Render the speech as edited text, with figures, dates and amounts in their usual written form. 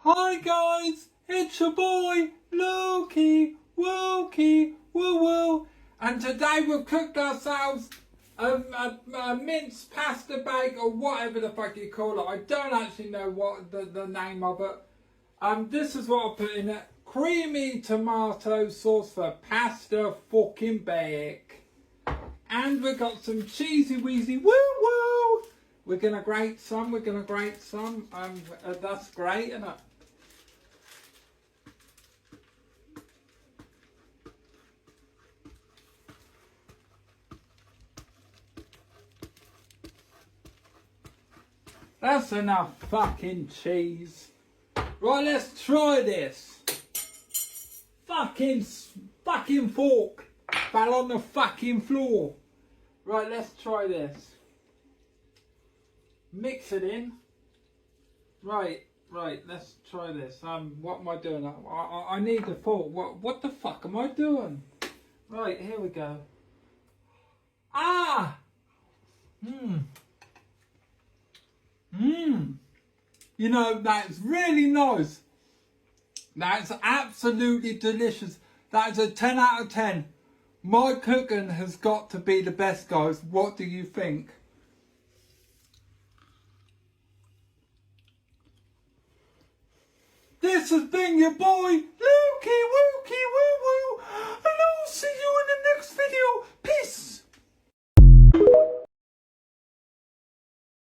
Hi guys, it's your boy Lukey Wukey Woo, and today we've cooked ourselves a mince pasta bake or whatever the fuck you call it. I don't actually know what the name of it. This is what I put in it: creamy tomato sauce for pasta fucking bake, and we got some cheesy weezy woo. We're gonna grate some. That's great, isn't it? That's enough fucking cheese. Right, let's try this. Fucking fork fell on the fucking floor. Right, let's try this. Mix it in. Right, let's try this. What am I doing? I need a fork. What the fuck am I doing? Right, here we go. You know, that's really nice. That's absolutely delicious. That's a 10 out of 10. My cooking has got to be the best, guys. What do you think? This has been your boy, Lukey Wukey Woo, and I'll see you in the next video. Peace.